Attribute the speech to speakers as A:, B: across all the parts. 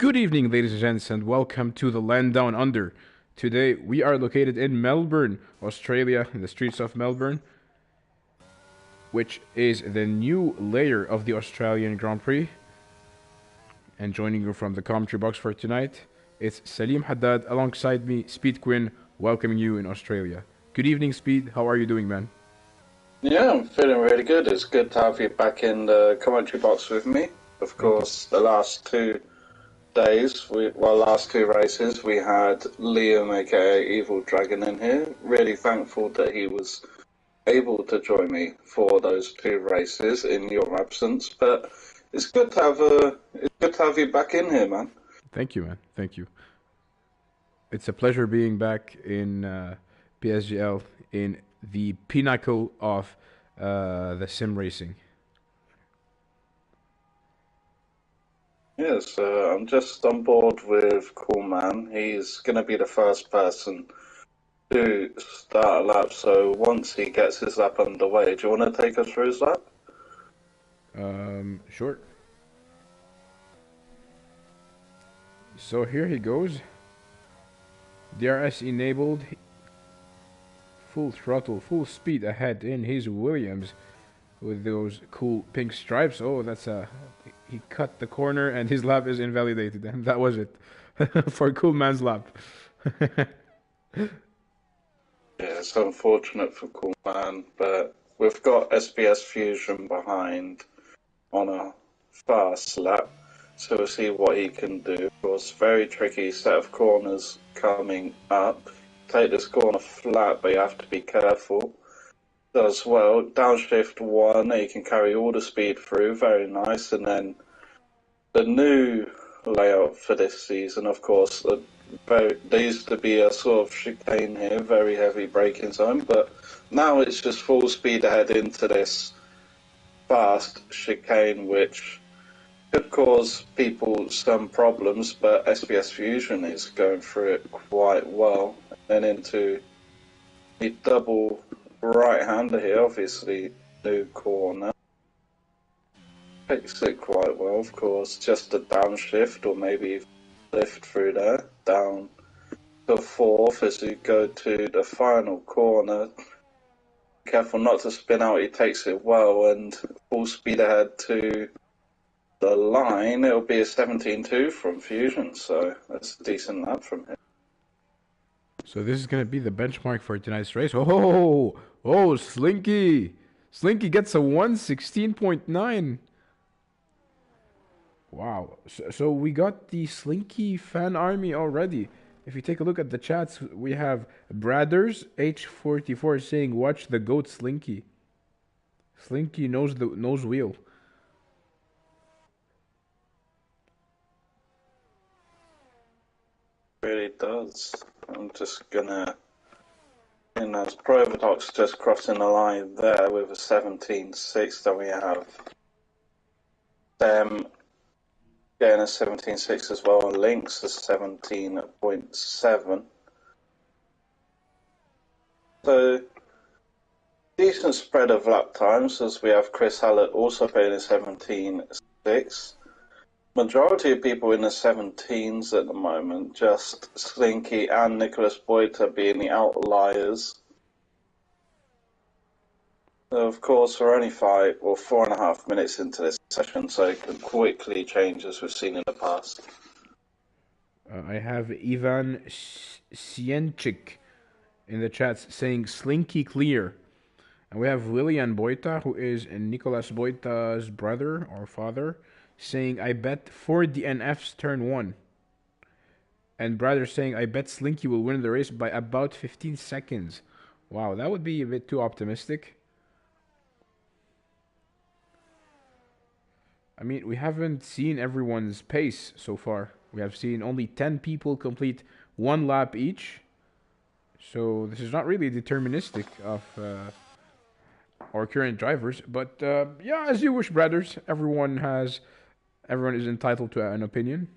A: Good evening, ladies and gents, and welcome to the Land Down Under. Today we are located in Melbourne, Australia, in the streets of Melbourne, which is the new layer of the Australian Grand Prix. And joining you from the commentary box for tonight, it's Salim Haddad alongside me, Speed Quinn, welcoming you in Australia. Good evening, Speed. How are you doing, man?
B: Yeah, I'm feeling really good. It's good to have you back in the commentary box with me. Of course, the last 2 days, last 2 races, we had Liam, aka Evil Dragon, in here. Really thankful that he was able to join me for those 2 races in your absence. But it's good to have you back in here, man.
A: Thank you, man. Thank you. It's a pleasure being back in PSGL in the pinnacle of the sim racing.
B: Yes, I'm just on board with Coolman. He's going to be the first person to start a lap, so once he gets his lap underway, do you want to take us through his lap?
A: Sure. So here he goes. DRS enabled. Full throttle, full speed ahead in his Williams with those cool pink stripes. Oh, he cut the corner and his lap is invalidated, and that was it for Coolman's lap.
B: Yeah, it's unfortunate for Coolman, but we've got SBS Fusion behind on a fast lap, so we'll see what he can do. Of course, very tricky set of corners coming up. Take this corner flat, but you have to be careful. Does well. Downshift 1, you can carry all the speed through, very nice. And then the new layout for this season, of course, there used to be a sort of chicane here, very heavy braking zone, but now it's just full speed ahead into this fast chicane, which could cause people some problems, but SBS Fusion is going through it quite well. And then into the double right-hander here, obviously new corner. Takes it quite well, of course. Just a downshift or maybe lift through there. Down to 4th as you go to the final corner. Careful not to spin out, he takes it well and full speed ahead to the line. It'll be a 17.2 from Fusion, so that's a decent lap from him.
A: So this is going to be the benchmark for tonight's race. Oh, Slinky. Slinky gets a 116.9. Wow. So we got the Slinky fan army already. If you take a look at the chats, we have Bradders H44 saying, "Watch the goat Slinky." Slinky knows the nose wheel.
B: Really does. I'm just gonna, as Provodox just crossing the line there with a 17.6. Then we have them getting a 17.6 as well, and Lynx a 17.7. So decent spread of lap times, as we have Chris Hallett also paying a 17.6. Majority of people in the 17s at the moment, just Slinky and Nicholas Boyter being the outliers. Of course, we're only 4.5 minutes into this session, so it can quickly change as we've seen in the past.
A: I have Ivan Sienchik in the chats saying Slinky clear. And we have William Boyta, who is Nicolas Boyta's brother or father, saying, "I bet for the NF's turn 1. And brother saying, "I bet Slinky will win the race by about 15 seconds. Wow, that would be a bit too optimistic. I mean, we haven't seen everyone's pace so far. We have seen only 10 people complete 1 lap each. So this is not really deterministic of our current drivers. But yeah, as you wish, brothers. Everyone is entitled to an opinion.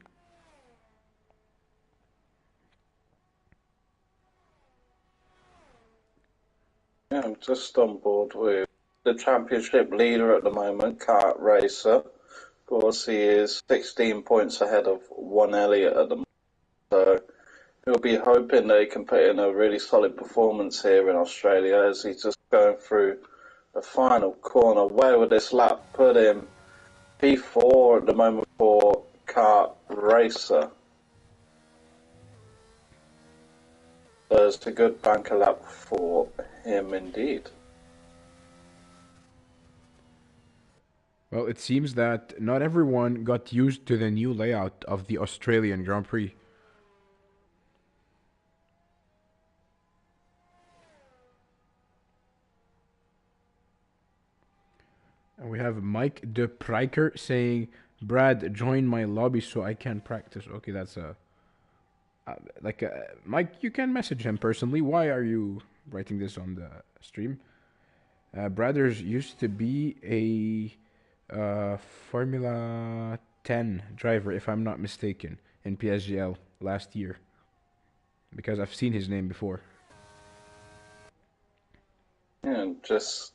B: Yeah, I'm just on board with the championship leader at the moment, Kart Racer, course, he is 16 points ahead of One Elliott at the moment, so he'll be hoping that he can put in a really solid performance here in Australia as he's just going through the final corner. Where would this lap put him? P4 at the moment for Kart Racer. There's a good banker lap for him indeed.
A: Well, it seems that not everyone got used to the new layout of the Australian Grand Prix. And we have Mike de Pryker saying, Brad, join my lobby so I can practice. Okay, that's a... Mike, you can message him personally. Why are you writing this on the stream? Brothers used to be a Formula 10 driver, if I'm not mistaken, in PSGL last year. Because I've seen his name before.
B: Yeah, just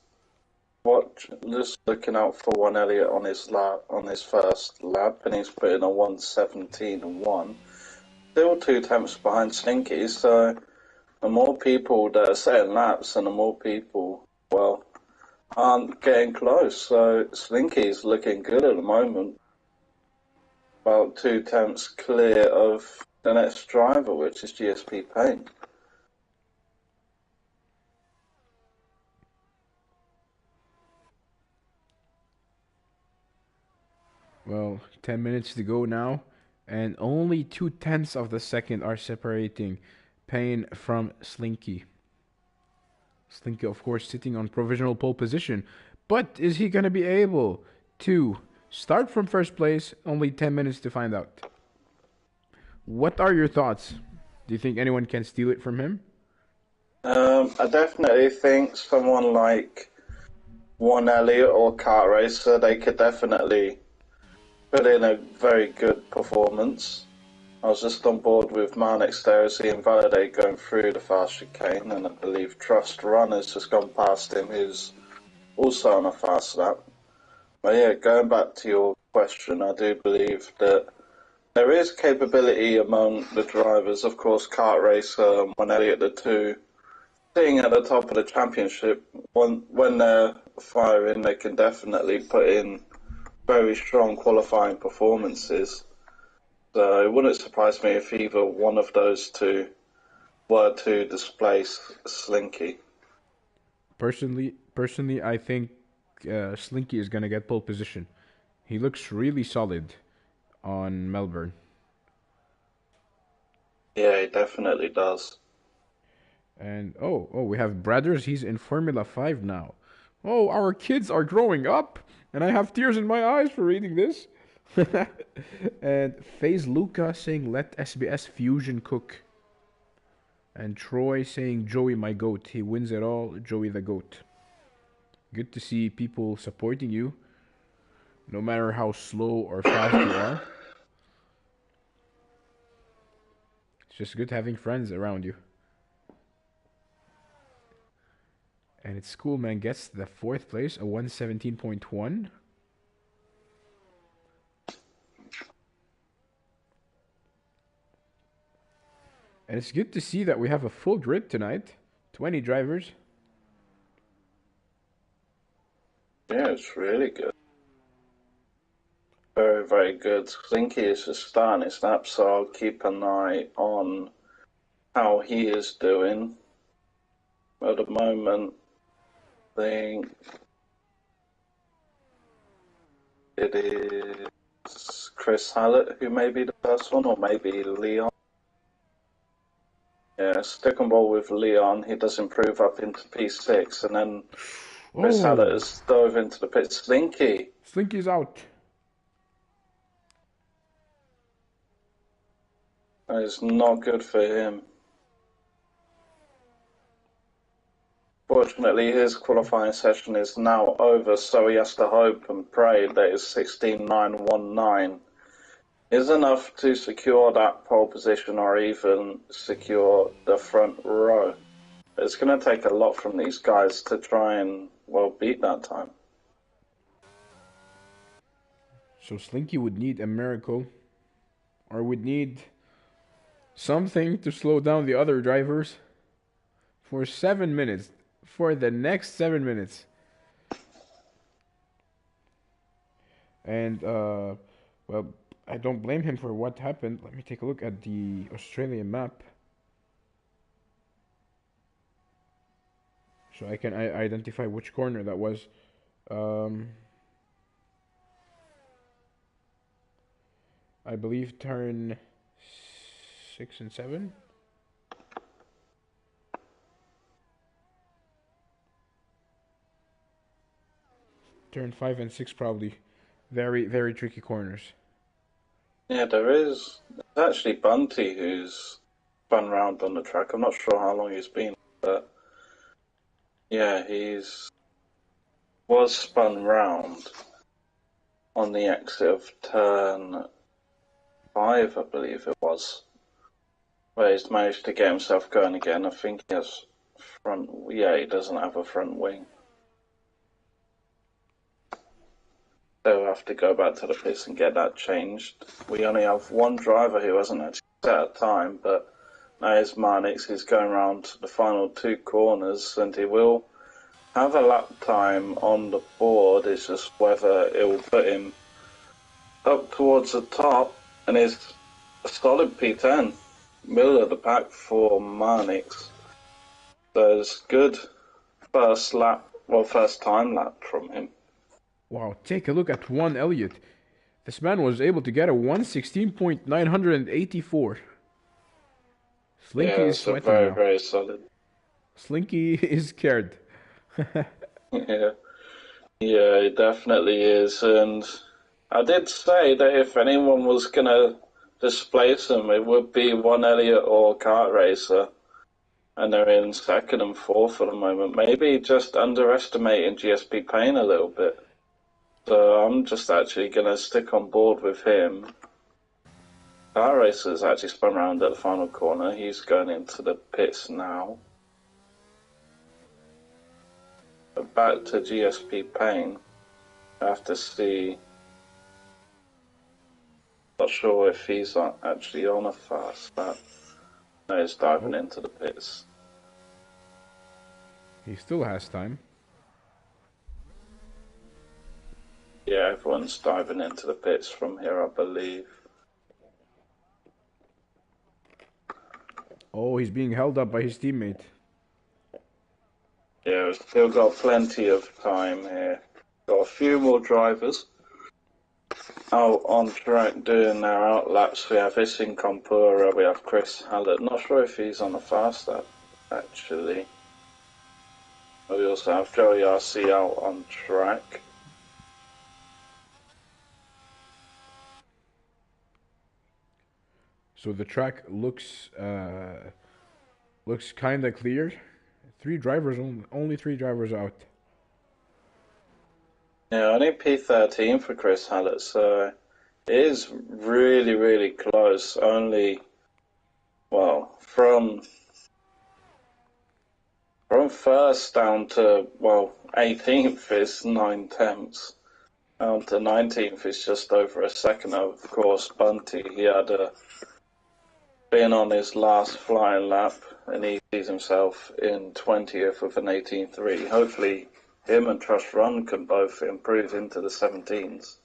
B: looking out for One Elliott on his first lap, and he's putting a 1:17.1. Still 2 tenths behind Slinky, so the more people that are setting laps and the more people, well, aren't getting close. So Slinky's looking good at the moment. About 2 tenths clear of the next driver, which is GSP Payne.
A: Well, 10 minutes to go now, and only 2/10 of the second are separating Payne from Slinky. Slinky, of course, sitting on provisional pole position. But is he going to be able to start from first place? Only 10 minutes to find out. What are your thoughts? Do you think anyone can steal it from him?
B: I definitely think someone like One Elliott or Kart Racer, they could definitely put in a very good performance. I was just on board with Marnix there as he invalidated going through the fast chicane, and I believe Trust Run has just gone past him, who's also on a fast lap. But yeah, going back to your question, I do believe that there is capability among the drivers. Of course, Kart Racer and One Elliott, the two, sitting at the top of the championship, when they're firing, they can definitely put in very strong qualifying performances. So it wouldn't surprise me if either one of those two were to displace Slinky.
A: Personally, I think Slinky is gonna get pole position. He looks really solid on Melbourne.
B: Yeah, he definitely does.
A: And we have Brothers. He's in Formula 5 now. Oh, our kids are growing up, and I have tears in my eyes for reading this. And FaZe Luca saying, let SBS Fusion cook. And Troy saying, Joey, my goat. He wins it all. Joey the goat. Good to see people supporting you, no matter how slow or fast you are. It's just good having friends around you. And it's cool, man. Gets the 4th place, a 117.1. And it's good to see that we have a full grid tonight. 20 drivers.
B: Yeah, it's really good. Very, very good. Slinky is just starting his lap, so I'll keep an eye on how he is doing. At the moment, I think it is Chris Hallett who may be the first one, or maybe Leon. Yeah, stick and ball with Leon. He does improve up into P6, and then Chris Hallett has dove into the pit. Slinky.
A: Slinky's out.
B: That is not good for him. Fortunately, his qualifying session is now over, so he has to hope and pray that his 16.919 is enough to secure that pole position or even secure the front row. It's going to take a lot from these guys to try and, well, beat that time.
A: So Slinky would need a miracle, or would need something to slow down the other drivers for 7 minutes. For the next 7 minutes. And, well, I don't blame him for what happened. Let me take a look at the Australian map. So I can identify which corner that was. I believe turn 6 and 7. Turn 5 and 6 probably. Very, very tricky corners.
B: Yeah, there is. There's actually Bunty who's spun round on the track. I'm not sure how long he's been, but yeah, was spun round on the exit of turn 5, I believe it was, where he's managed to get himself going again. I think he has front. Yeah, he doesn't have a front wing. They'll have to go back to the pits and get that changed. We only have one driver who hasn't actually set a time, but now is Marnix. He's going around the final 2 corners, and he will have a lap time on the board. It's just whether it will put him up towards the top, and it's a solid P10, middle of the pack for Marnix. So it's good first time lap from him.
A: Wow, take a look at one Elliott. This man was able to get a 116.984. Slinky is sweating
B: very,
A: now.
B: very solid.
A: Slinky is scared.
B: Yeah, it definitely is. And I did say that if anyone was going to displace him, it would be one Elliott or Kart Racer. And they're in 2nd and 4th at the moment. Maybe just underestimating GSP Payne a little bit. So I'm just actually going to stick on board with him. Kart Racer's actually spun around at the final corner. He's going into the pits now. But back to GSP Payne. I have to see. Not sure if he's actually on a fast lap. No, he's diving into the pits.
A: He still has time.
B: Yeah, everyone's diving into the pits from here, I believe.
A: Oh, he's being held up by his teammate.
B: Yeah, we've still got plenty of time here. Got a few more drivers out on track doing their outlaps. We have Issing Kompura, we have Chris Hallett. Not sure if he's on the fast lap, actually. We also have Joey RC out on track.
A: So the track looks kind of clear. Only 3 drivers out.
B: Yeah, only P13 for Chris Hallett, so it is really, really close. Only, well, from first down to, 18th is 9/10. Down to 19th is just over a second. Of course, Bunty, he had been on his last flying lap, and he sees himself in 20th with an 18.3. Hopefully, him and Trust Run can both improve into the 17s.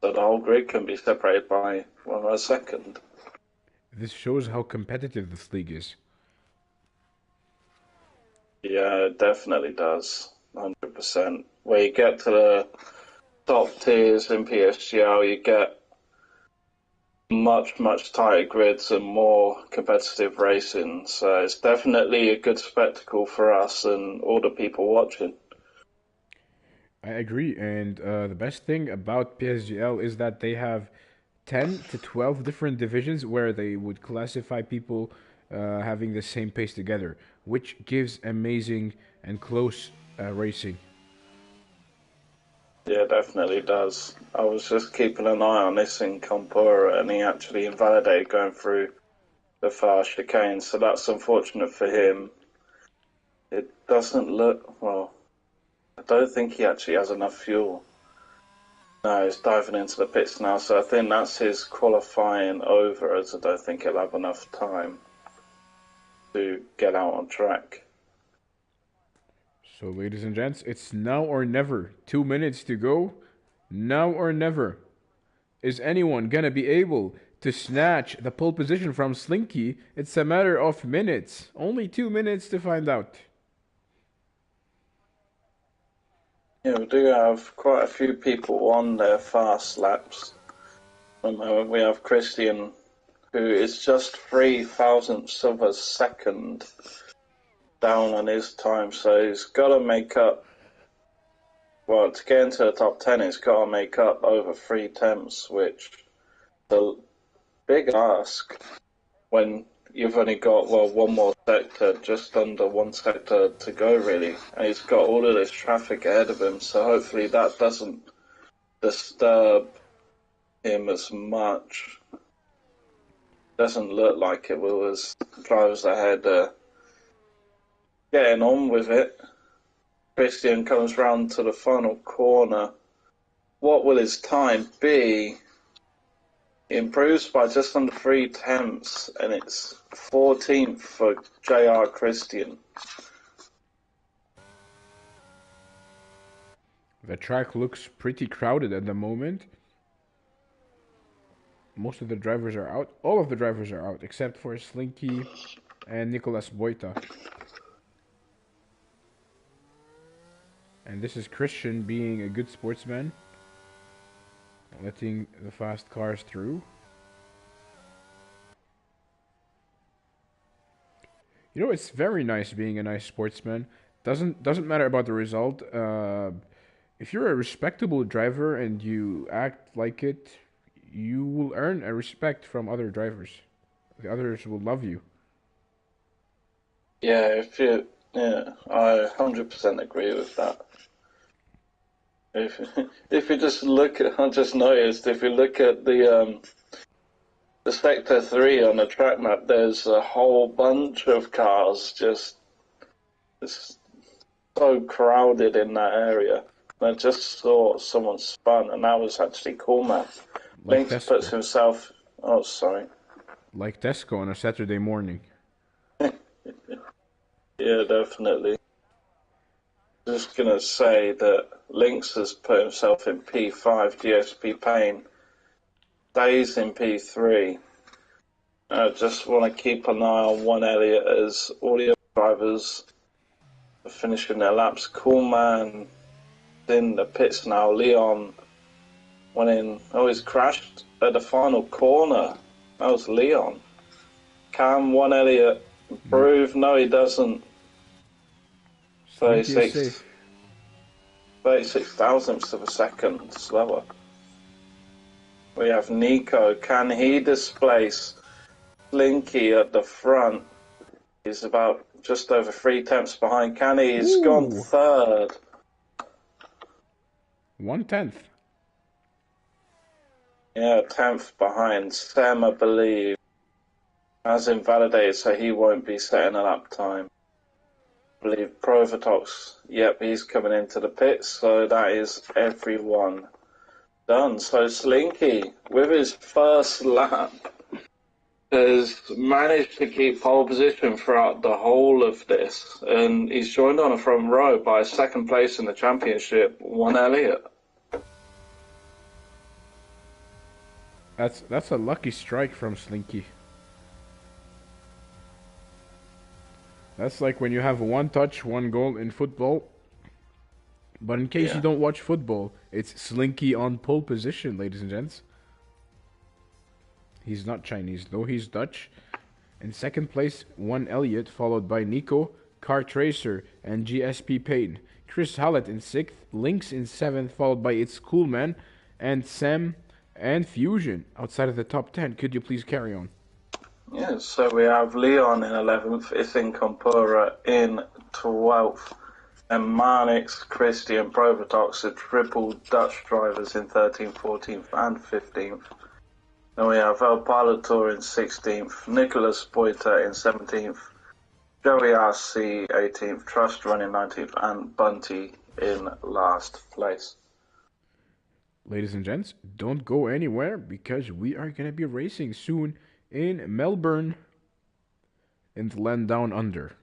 B: So the whole grid can be separated by a second.
A: This shows how competitive this league is.
B: Yeah, it definitely does. 100%. Where you get to the top tiers in PSGL, you get much, much tighter grids and more competitive racing. So it's definitely a good spectacle for us and all the people watching.
A: I agree, and the best thing about PSGL is that they have 10 to 12 different divisions where they would classify people having the same pace together, which gives amazing and close racing.
B: Yeah, definitely does. I was just keeping an eye on this in Kompura, and he actually invalidated going through the fast chicane, so that's unfortunate for him. It doesn't look, I don't think he actually has enough fuel. No, he's diving into the pits now, so I think that's his qualifying over, as I don't think he'll have enough time to get out on track.
A: So, ladies and gents, it's now or never. 2 minutes to go. Now or never. Is anyone gonna be able to snatch the pole position from Slinky? It's a matter of minutes. Only 2 minutes to find out.
B: Yeah, we do have quite a few people on their fast laps. At the moment, we have Christian, who is just 3 thousandths of a second down on his time, so he's got to make up. Well, to get into the top 10, he's got to make up over 3 tenths, which is a big ask when you've only got, well, one more sector, just under one sector to go, really. And he's got all of this traffic ahead of him, so hopefully that doesn't disturb him as much. Doesn't look like it will, as drivers ahead getting on with it. Christian comes round to the final corner. What will his time be? He improves by just under 3 tenths, and it's 14th for JR Christian.
A: The track looks pretty crowded at the moment. Most of the drivers are out. All of the drivers are out, except for Slinky and Nicolas Boita. And this is Christian being a good sportsman, letting the fast cars through. You know, it's very nice being a nice sportsman. Doesn't matter about the result. If you're a respectable driver and you act like it, you will earn a respect from other drivers. The others will love you.
B: Yeah, I 100% agree with that. If you just look at, I just noticed, if you look at the Sector 3 on the track map, there's a whole bunch of cars it's so crowded in that area. And I just saw someone spun, and that was actually cool, man.
A: Like
B: Lynx puts
A: Tesco.
B: himself, oh, sorry.
A: Like Tesco on a Saturday morning.
B: Yeah, definitely. Just gonna say that Lynx has put himself in P5, GSP Payne, Days in P3. I just want to keep an eye on one Elliott as all the other drivers are finishing their laps. Coolman in the pits now. Leon went in. Oh, he's crashed at the final corner. That was Leon. Can one Elliott improve? No, he doesn't. 36 thousandths of a second slower. We have Nico. Can he displace Slinky at the front? He's about just over 3 tenths behind. Can he? He's gone third.
A: 1/10.
B: Yeah, 10th behind. Sam, I believe, has invalidated, so he won't be setting a lap time. I believe Provatox, yep, he's coming into the pits, so that is everyone done. So Slinky, with his first lap, has managed to keep pole position throughout the whole of this, and he's joined on a front row by second place in the championship, one Elliott.
A: That's a lucky strike from Slinky. That's like when you have one touch, one goal in football. But in case you don't watch football, it's Slinky on pole position, ladies and gents. He's not Chinese, though. He's Dutch. In second place, one Elliott, followed by Nico, Car Tracer, and GSP Payne. Chris Hallett in sixth, Lynx in seventh, followed by It's Cool Man, and Sam and Fusion outside of the top 10. Could you please carry on?
B: Yeah, so we have Leon in 11th, Isin Compura in 12th, and Marnix, Christian, Provatox, the triple Dutch drivers in 13th, 14th, and 15th. Then we have El Pilotor in 16th, Nicolas Boita in 17th, Joey RC 18th, Trust Run in 19th, and Bunty in last place.
A: So, ladies and gents, ladies and gents, don't go anywhere because we are going to be racing soon in Melbourne in the land down under.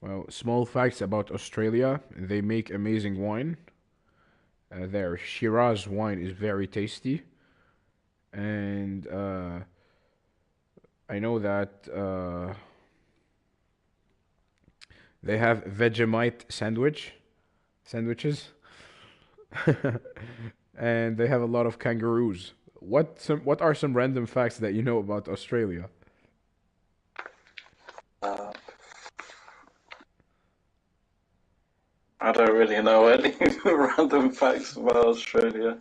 A: Well, small facts about Australia. They make amazing wine. Their Shiraz wine is very tasty. And I know that they have Vegemite sandwiches, and they have a lot of kangaroos. What are some random facts that you know about Australia?
B: Uh, I don't really know any random facts about Australia.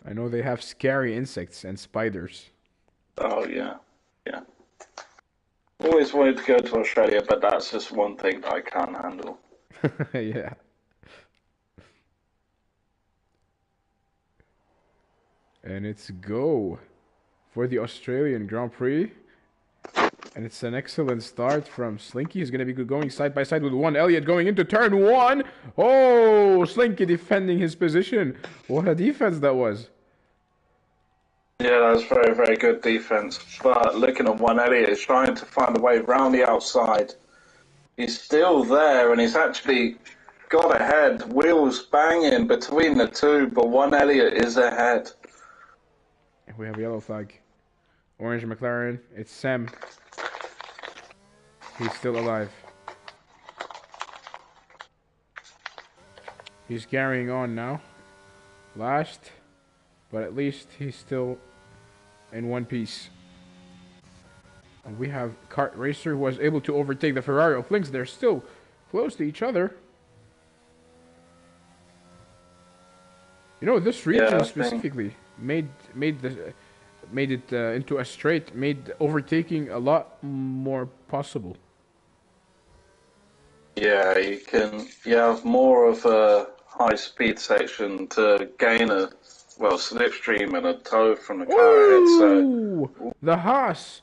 A: I know they have scary insects and spiders.
B: Oh, yeah. Yeah. Always wanted to go to Australia, but that's just one thing that I can't handle.
A: Yeah. And it's go for the Australian Grand Prix. And it's an excellent start from Slinky. He's going to be going side by side with one. Elliott going into turn one. Oh, Slinky defending his position. What a defense that was.
B: Yeah, that was very, very good defense. But looking at one, Elliott is trying to find a way round the outside. He's still there, and he's actually got ahead. Wheels banging between the two, but one Elliott is ahead.
A: We have a yellow flag. Orange McLaren. It's Sam. He's still alive. He's carrying on now. Last, but at least he's still in one piece. And we have Kart Racer who was able to overtake the Ferrari of Lynx. They're still close to each other. You know, this region specifically made it into a straight, made overtaking a lot more possible.
B: Yeah, you have more of a high-speed section to gain a, slipstream and a tow from the car ahead. So
A: the Haas,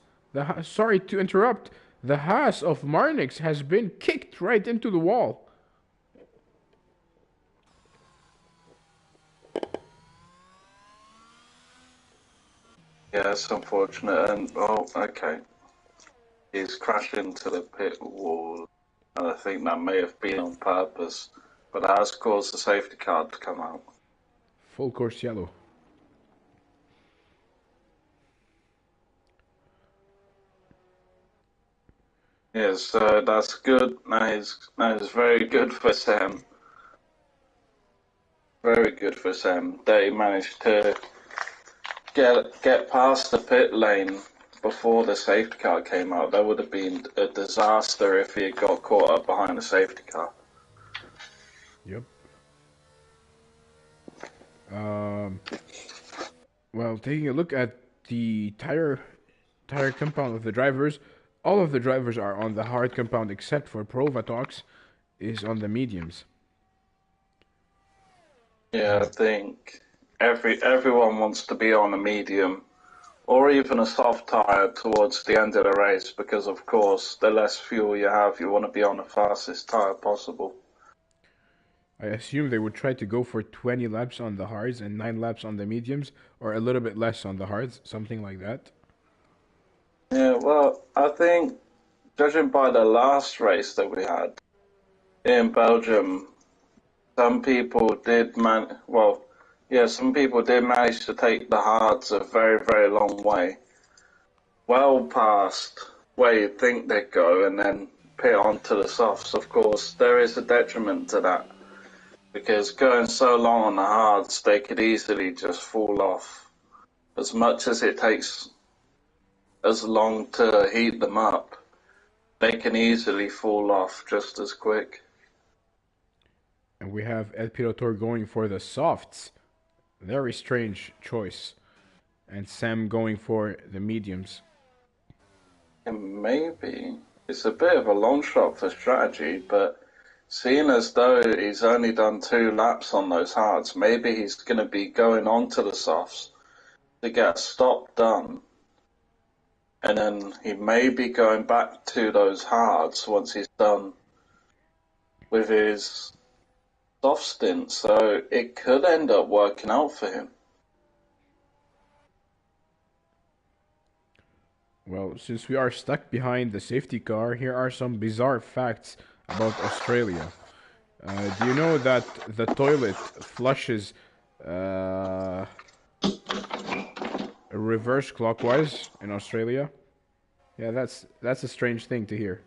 A: sorry to interrupt, the Haas of Marnix has been kicked right into the wall.
B: Yeah, it's unfortunate. And okay, he's crashed into the pit wall, and I think that may have been on purpose, but that has caused the safety car to come out.
A: Full course yellow.
B: Yes, that's good. That is very good for Sam. Very good for Sam. They managed to get past the pit lane before the safety car came out. That would have been a disaster if he had got caught up behind the safety car.
A: Yep. Well, taking a look at the tire compound of the drivers, all of the drivers are on the hard compound except for Provatox is on the mediums.
B: Yeah, I think everyone wants to be on a medium or even a soft tire towards the end of the race because, of course, the less fuel you have, you want to be on the fastest tire possible.
A: I assume they would try to go for 20 laps on the hards and 9 laps on the mediums, or a little bit less on the hards, something like that.
B: Yeah, well, I think, judging by the last race that we had in Belgium, some people did some people did manage to take the hards a very, very long way. Well past where you'd think they'd go and then pit onto the softs. Of course, there is a detriment to that because going so long on the hards, they could easily just fall off. As much as it takes as long to heat them up, they can easily fall off just as quick.
A: And we have El Pilotor going for the softs. Very strange choice. And Sam going for the mediums.
B: And maybe it's a bit of a long shot for strategy, but seeing as though he's only done 2 laps on those hards, maybe he's going to be going on to the softs to get a stop done. And then he may be going back to those hards once he's done with his soft stint, so it could end up working out for him.
A: Well, since we are stuck behind the safety car, here are some bizarre facts about Australia. Do you know that the toilet flushes uh, reverse clockwise in Australia? Yeah, that's a strange thing to hear.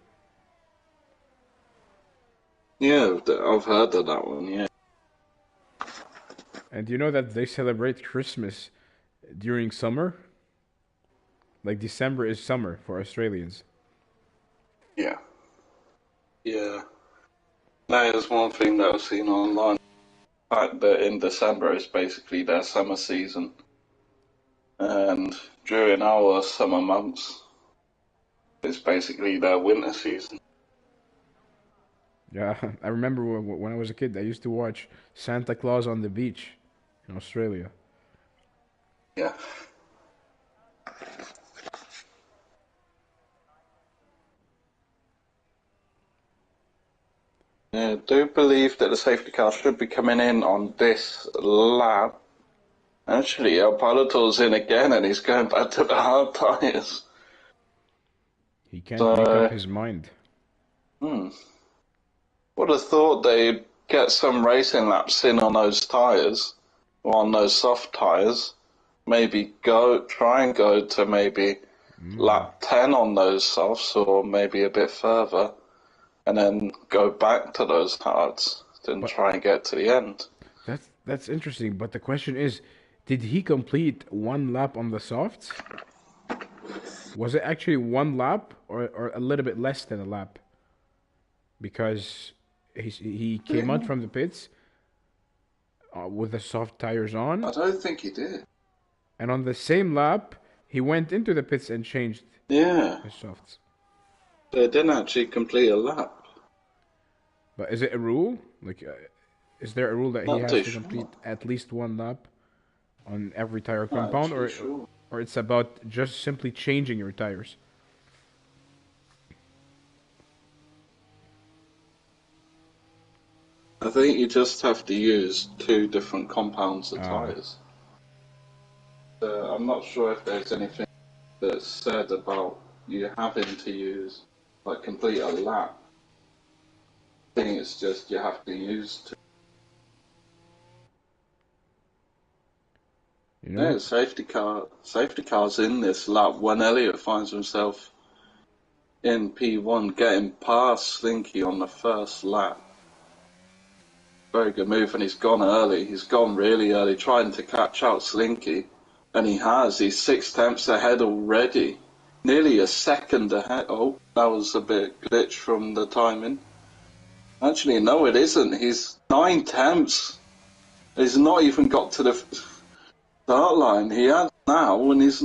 B: Yeah, I've heard of that one, yeah.
A: And do you know that they celebrate Christmas during summer? Like December is summer for Australians.
B: Yeah. Yeah. That is one thing that I've seen online. The fact that in December is basically their summer season. And during our summer months, it's basically their winter season.
A: Yeah, I remember when I was a kid, I used to watch Santa Claus on the Beach in Australia.
B: Yeah. Yeah, I do believe that the safety car should be coming in on this lap. Actually, El Palator's in again and he's going back to the hard tyres.
A: He can't make up
B: So,
A: his mind.
B: hmm. Would have thought they'd get some racing laps in on those tyres, or on those soft tyres. Maybe try and go to maybe lap 10 on those softs, or maybe a bit further, and then go back to those hards, then
A: But
B: try and get to the end.
A: that's interesting. But the question is, did he complete one lap on the softs? Was it actually one lap or a little bit less than a lap? Because he came out from the pits with the soft tires
B: I
A: on,
B: don't think he did.
A: and on the same lap he went into the pits and changed
B: Yeah,
A: his softs.
B: they didn't actually complete a lap.
A: But is it a rule? Like, is there a rule that he
B: Not
A: has
B: too
A: to complete
B: sure.
A: at least one lap on every tire
B: Not
A: compound,
B: actually sure.
A: or it's about just simply changing your tires?
B: I think you just have to use two different compounds of
A: Ah,
B: tyres. I'm not sure if there's anything that's said about you having to use, like, complete a lap. I think it's just you have to use two.
A: you know.
B: Yeah, safety car's in this lap when Elliott finds himself in P1 getting past Slinky on the first lap. Very good move, and he's gone early. He's gone really early, trying to catch out Slinky. And he has. He's 6 tenths ahead already. Nearly a second ahead. Oh, that was a bit glitch from the timing. Actually, no, it isn't. He's 9 tenths. He's not even got to the start line. He has now, and he's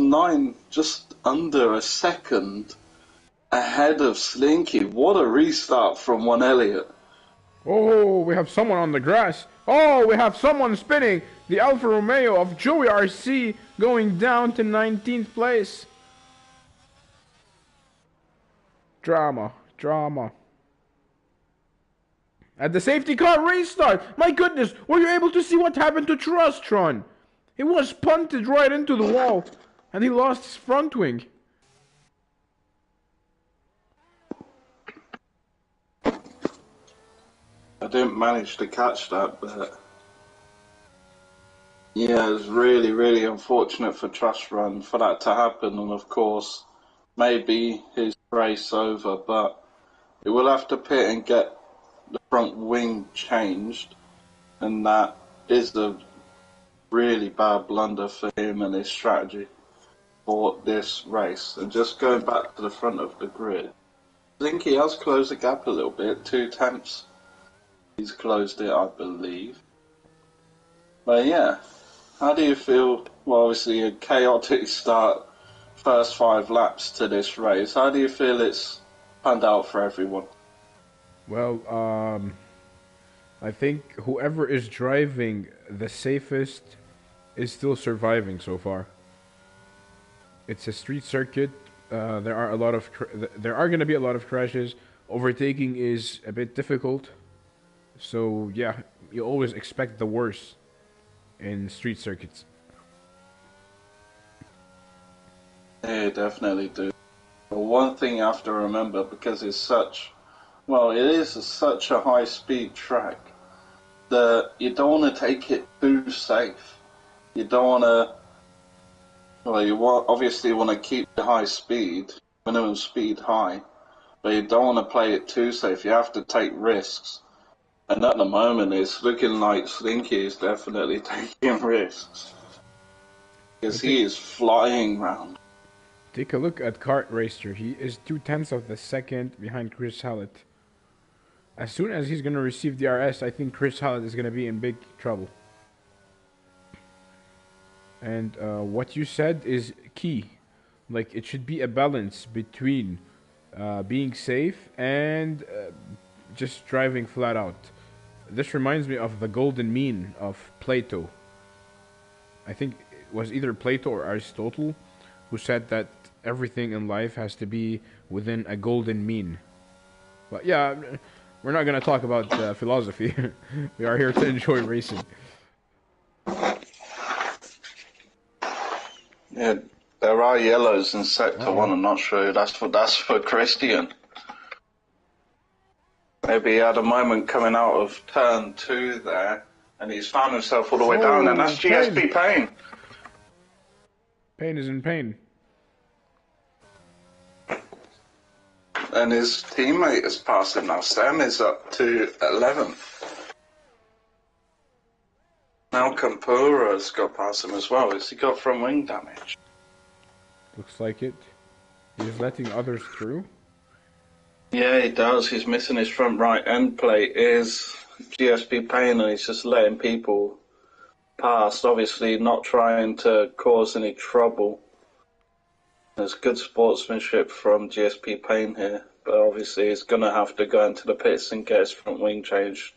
B: just under a second ahead of Slinky. What a restart from one Elliott.
A: Oh, we have someone on the grass. Oh, we have someone spinning. The Alfa Romeo of Joey RC going down to 19th place. Drama, drama. At the safety car restart. My goodness, were you able to see what happened to Trustron? He was punted right into the wall, and he lost his front wing.
B: I didn't manage to catch that, but yeah, it's really, really unfortunate for Trash Run for that to happen, and of course, maybe his race over, but he will have to pit and get the front wing changed, and that is a really bad blunder for him and his strategy for this race. And just going back to the front of the grid, I think he has closed the gap a little bit, 2 tenths. He's closed it, I believe. But yeah, how do you feel? Well, obviously a chaotic start, first 5 laps to this race. How do you feel it's panned out for everyone?
A: Well, I think whoever is driving the safest is still surviving so far. It's a street circuit. There are going to be a lot of crashes. Overtaking is a bit difficult So yeah, you always expect the worst in street circuits.
B: Yeah, definitely do. But one thing you have to remember, because it's such, well, it is such a high-speed track, that you don't want to take it too safe. You don't want to, well, obviously want to keep the high speed, minimum speed high, but you don't want to play it too safe. You have to take risks. And at the moment, it's looking like Slinky is definitely taking risks. Because
A: Take,
B: he is flying round.
A: take a look at Kart Racer. He is 2/10 of the second behind Chris Hallett. As soon as he's gonna receive DRS, I think Chris Hallett is gonna be in big trouble. And what you said is key. Like it should be a balance between being safe and just driving flat out. This reminds me of the golden mean of Plato. I think it was either Plato or Aristotle who said that everything in life has to be within a golden mean. But yeah, we're not going to talk about philosophy. We are here to enjoy racing.
B: Yeah, there are yellows in Sector
A: Uh-oh.
B: 1. I'm not sure. That's for Christian. Maybe he had a moment coming out of turn 2 there, and he's found himself all the way down, and that's GSP Payne.
A: Payne is in pain.
B: And his teammate is passing now. Sam is up to 11th. Now Campura's got past him as well. Has he got front wing damage?
A: Looks like it. He's letting others through.
B: Yeah, he does. He's missing his front right end plate. Is GSP Payne, and he's just letting people past. Obviously, not trying to cause any trouble. There's good sportsmanship from GSP Payne here, but obviously he's going to have to go into the pits and get his front wing changed,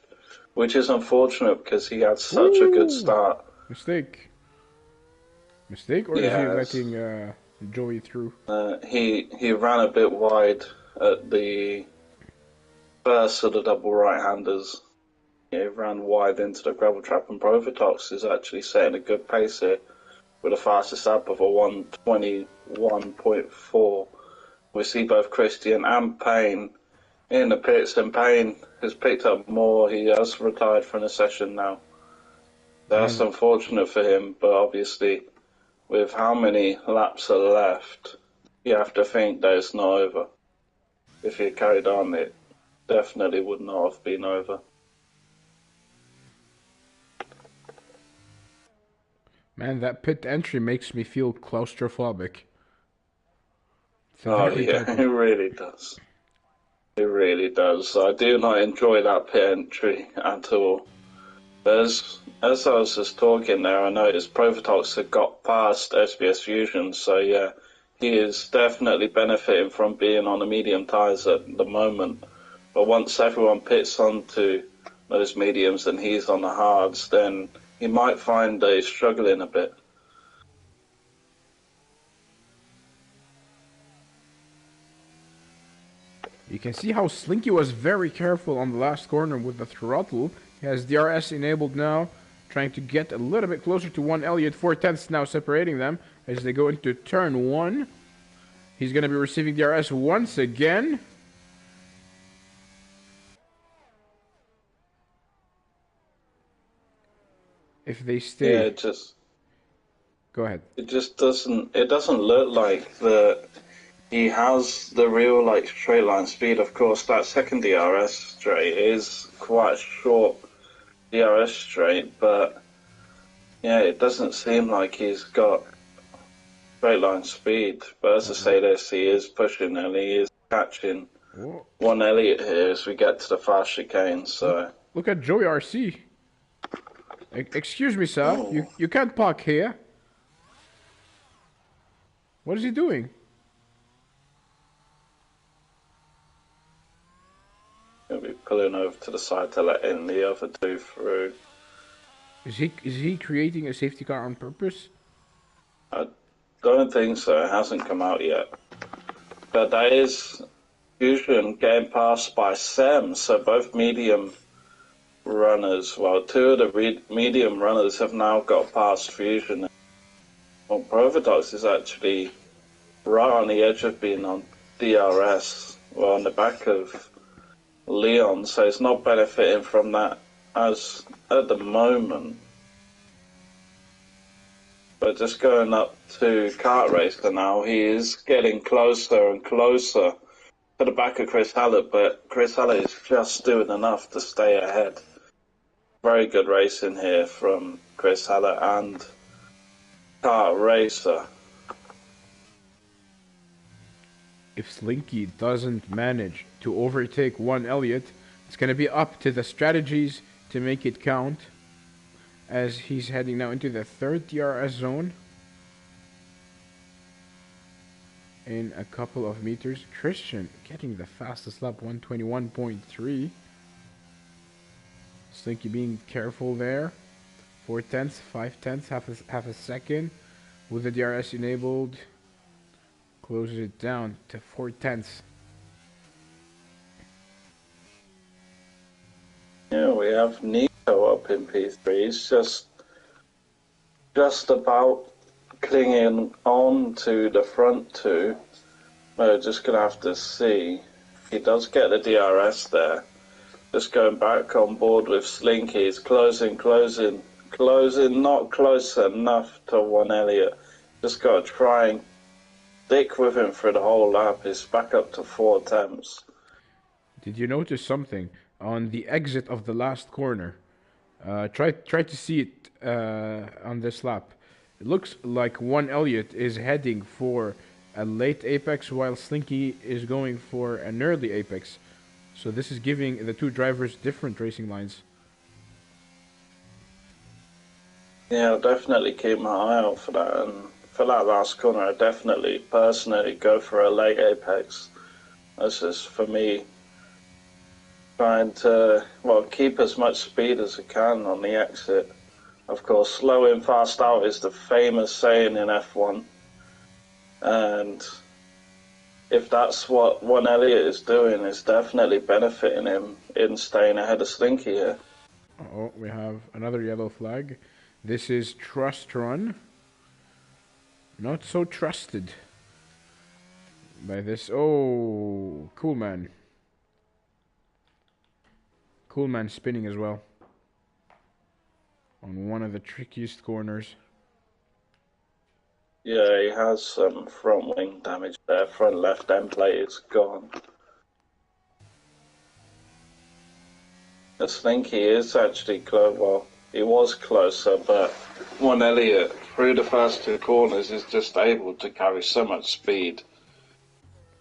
B: which is unfortunate because he had such a good start.
A: Mistake. Mistake, or is he letting Joey through?
B: He ran a bit wide at the first of the double right-handers. He ran wide into the gravel trap, and Provatox is actually setting a good pace here with a fastest lap of a 1:21.4. We see both Christian and Payne in the pits, and Payne has picked up more. He has retired from the session now. That's unfortunate for him, but obviously, with how many laps are left, you have to think that it's not over. If he carried on, it definitely would not have been over.
A: Man, that pit entry makes me feel claustrophobic.
B: Oh yeah, it really does. It really does. I do not enjoy that pit entry at all. As I was just talking there, I noticed Provatox had got past SBS Fusion, so yeah, he is definitely benefiting from being on the medium tyres at the moment. But once everyone pits onto those mediums and he's on the hards, then he might find that he's struggling a bit.
A: You can see how Slinky was very careful on the last corner with the throttle. He has DRS enabled now, trying to get a little bit closer to 1 Elliott. 4/10 now separating them as they go into turn 1. He's going to be receiving DRS once again. If they stay.
B: Yeah, it just
A: Go ahead.
B: it just doesn't look like that he has the real like straight line speed. Of course, that second DRS straight is quite a short DRS straight, but yeah, it doesn't seem like he's got straight line speed. But as I say this, he is pushing and he is catching one Elliott here as we get to the fast chicane. So
A: look at Joey RC. Excuse me, sir. You can't park here. What is he doing?
B: he'll be pulling over to the side to let in the other two through.
A: Is he creating a safety car on purpose?
B: I don't think so. It hasn't come out yet. But that is Fusion getting passed by Sam, so both medium runners, well, two of the medium runners have now got past Fusion. Well, Providox is actually right on the edge of being on DRS, well, on the back of Leon, so it's not benefiting from that as at the moment. But just going up to Kart Racer now, he is getting closer and closer to the back of Chris Hallett, but Chris Hallett is just doing enough to stay ahead. Very good racing here from Chris Hallett and Kart Racer.
A: If Slinky doesn't manage to overtake one Elliott, it's going to be up to the strategies to make it count, as he's heading now into the third DRS zone in a couple of meters. Christian getting the fastest lap, 121.3. Slinky being careful there. 4 tenths, 5 tenths, half a second with the DRS enabled. Closes it down to 4 tenths.
B: Yeah, we have Nico up in P3. He's just about clinging on to the front two. We're just going to have to see. He does get the DRS there. Just going back on board with Slinky. He's closing, not close enough to one Elliott. Just got to try and stick with him for the whole lap. He's back up to 4 attempts.
A: Did you notice something on the exit of the last corner? Try to see it on this lap. It looks like one Elliott is heading for a late apex while Slinky is going for an early apex. So this is giving the two drivers different racing lines.
B: Yeah, I'll definitely keep my eye out for that. And for that last corner, I definitely personally go for a late apex. This is, for me, trying to, well, keep as much speed as I can on the exit. Of course, slow in, fast out is the famous saying in F1. And if that's what one Elliott is doing, it's definitely benefiting him in staying ahead of Slinky here.
A: Oh, we have another yellow flag. This is Trust Run. Not so trusted by this. Oh, Cool Man. Cool Man spinning as well on one of the trickiest corners.
B: Yeah, he has some front wing damage there. Front left end plate is gone. The Slinky is actually close. Well, he was closer, but one Elliott through the first two corners is just able to carry so much speed.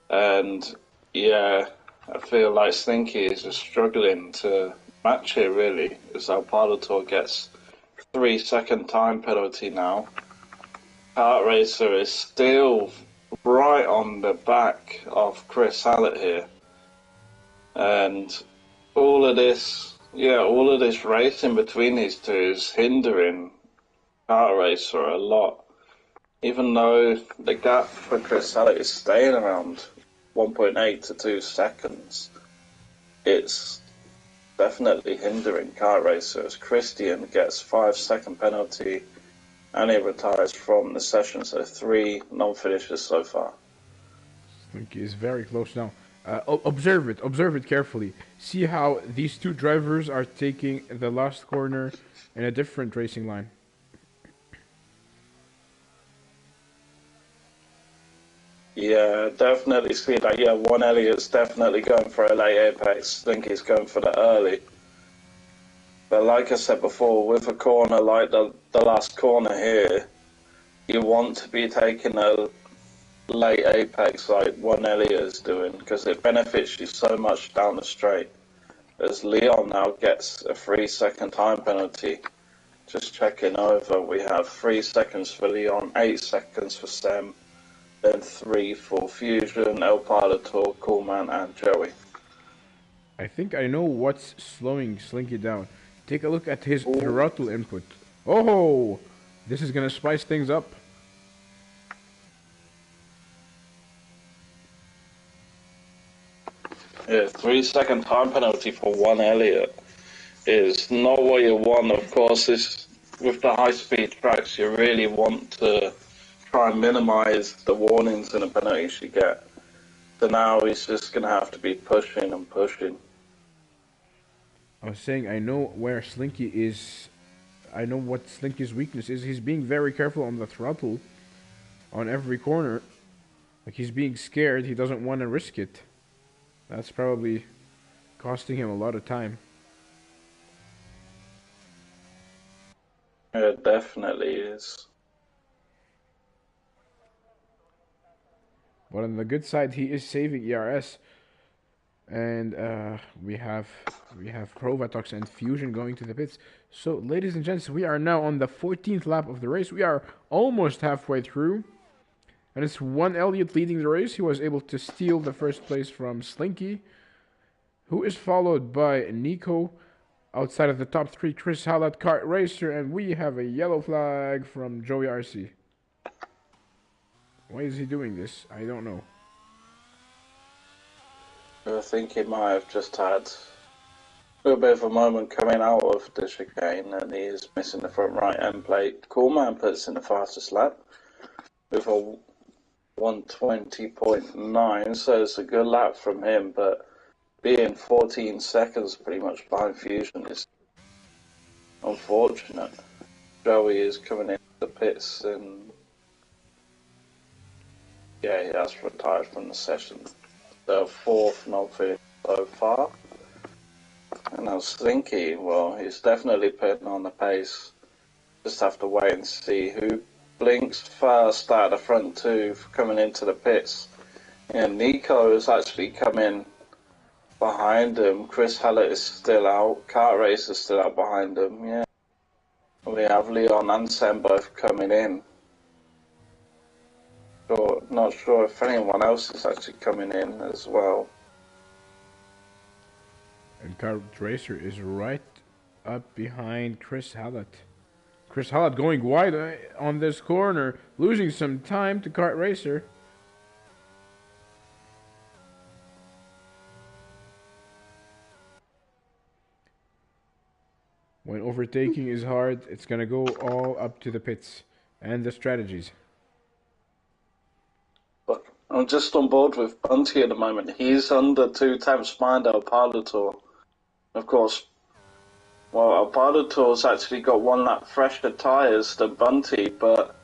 B: And yeah, I feel like Slinky is just struggling to match here, really, as Alpalator gets 3-second time penalty now. Kart Racer is still right on the back of Chris Hallett here. And all of this racing between these two is hindering Kart Racer a lot. Even though the gap for Chris Hallett is staying around 1.8 to 2 seconds, it's definitely hindering Kart Racer as Christian gets 5-second penalty and he retires from the session, so 3 non-finishes so far.
A: Slinky is very close now. Observe it carefully. See how these two drivers are taking the last corner in a different racing line.
B: Yeah, definitely see that. Yeah, one Elliott's definitely going for a late apex. Slinky's going for the early. But like I said before, with a corner like the last corner here, you want to be taking a late apex like one Elliott is doing, because it benefits you so much down the straight. As Leon now gets a 3-second time penalty. Just checking over, we have 3 seconds for Leon, 8 seconds for Sem, then 3 for Fusion, El Pilator, Coolman, and Joey.
A: I think I know what's slowing Slinky down. Take a look at his throttle input. Oh, this is gonna spice things up.
B: Yeah, 3-second time penalty for one Elliott. is not what you want. Of course, with the high-speed tracks, you really want to try and minimise the warnings and the penalties you get. So now he's just going to have to be pushing and pushing.
A: I was saying I know where Slinky is. I know what Slinky's weakness is. He's being very careful on the throttle on every corner. Like he's being scared. He doesn't want to risk it. That's probably costing him a lot of time.
B: It definitely is.
A: But on the good side, he is saving ERS, and we have Krovatox and Fusion going to the pits. So, ladies and gents, we are now on the 14th lap of the race. We are almost halfway through, and it's one Elliott leading the race. He was able to steal the first place from Slinky, who is followed by Nico. Outside of the top three, Chris Hallett, Kart Racer, and we have a yellow flag from Joey RC. Why is he doing this? I don't know.
B: I think he might have just had a little bit of a moment coming out of the chicane, and he is missing the front right end plate. Coolman puts in the fastest lap with a 120.9, so it's a good lap from him, but being 14 seconds pretty much behind Fusion is unfortunate. Joey is coming into the pits and yeah, he has retired from the session. The fourth non-finish so far. And now Slinky, well, he's definitely putting on the pace. Just have to wait and see who blinks first out of the front two coming into the pits. And Nico has actually come in behind him. Chris Hallett is still out. Kart Race is still out behind him, yeah. We have Leon and Sam both coming in. Not sure if anyone else is actually coming in as well.
A: And Kart Racer is right up behind Chris Hallett. Chris Hallett going wide on this corner, losing some time to Kart Racer. When overtaking is hard, it's going to go all up to the pits and the strategies.
B: But I'm just on board with Bunty at the moment. He's under 2/10 behind El Parlator. Of course, well, El Parlator's actually got one lap fresher tyres than Bunty, but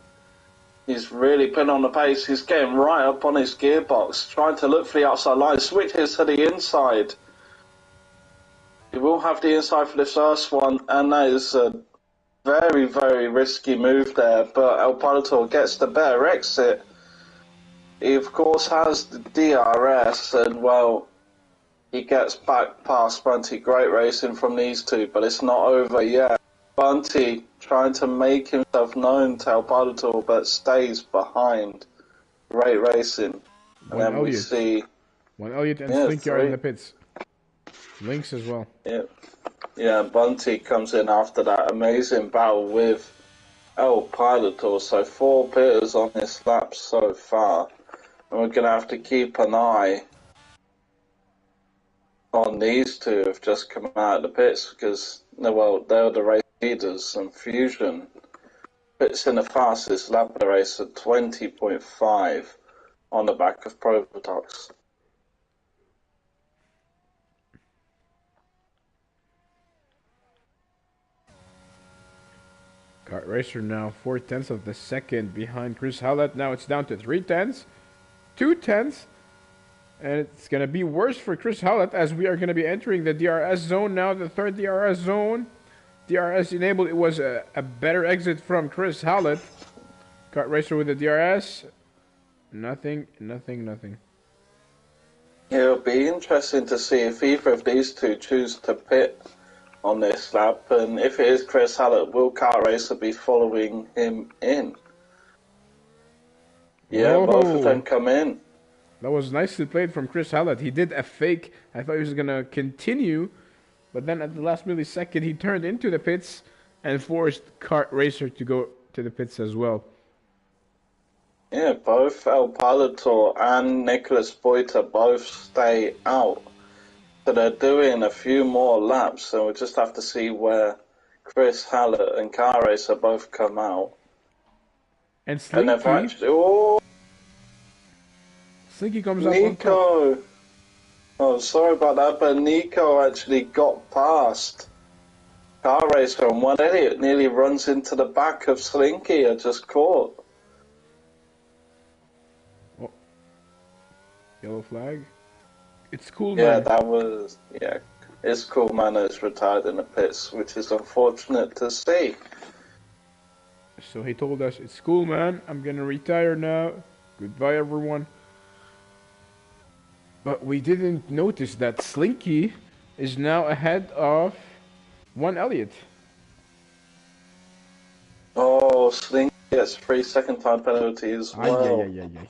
B: he's really putting on the pace. He's getting right up on his gearbox, trying to look for the outside line, switches to the inside. He will have the inside for this first one, and that is a very, very risky move there, but El Parlator gets the better exit. He, of course, has the DRS, and, well, he gets back past Bunty. Great racing from these two, but it's not over yet. Bunty trying to make himself known to El Parlator, but stays behind. Great racing. And then we see...
A: One Elliott and Slinky are in the pits. Lynx as well.
B: Yeah, Bunty comes in after that amazing battle with El Parlator. So 4 pitters on this lap so far. And we're going to have to keep an eye on these two who've just come out of the pits because, well, they're the race leaders, and Fusion pits in the fastest lap of the race at 20.5 on the back of Prototox.
A: Kart Racer now 4/10 of the second behind Chris Hallett. Now it's down to 3/10, 2/10, and it's going to be worse for Chris Hallett as we are going to be entering the DRS zone now, the third DRS zone. DRS enabled. It was a better exit from Chris Hallett. Kart Racer with the DRS. Nothing.
B: It'll be interesting to see if either of these two choose to pit on this lap, and if it is Chris Hallett, will Kart Racer be following him in? Yeah,
A: Whoa.
B: Both of them come in.
A: That was nicely played from Chris Hallett. He did a fake. I thought he was going to continue, but then at the last millisecond, he turned into the pits and forced Kart Racer to go to the pits as well.
B: Yeah, both El Parlator and Nicholas Boita both stay out. So they're doing a few more laps, so we'll just have to see where Chris Hallett and Car Racer both come out.
A: And
B: And they've
A: Slinky,
B: actually... Oh,
A: Slinky comes up on top.
B: Nico! Oh, sorry about that, but Nico actually got past Car Racer, and one idiot nearly runs into the back of Slinky. I just caught.
A: Oh. Yellow flag. It's cool,
B: Yeah,
A: man.
B: that was... Yeah, it's cool, man. Is retired in the pits, which is unfortunate to see.
A: So he told us, it's cool, man. I'm gonna retire now. Goodbye, everyone. But we didn't notice that Slinky is now ahead of one Elliott.
B: Oh, Slinky gets 3 second time penalty as well.
A: Ay.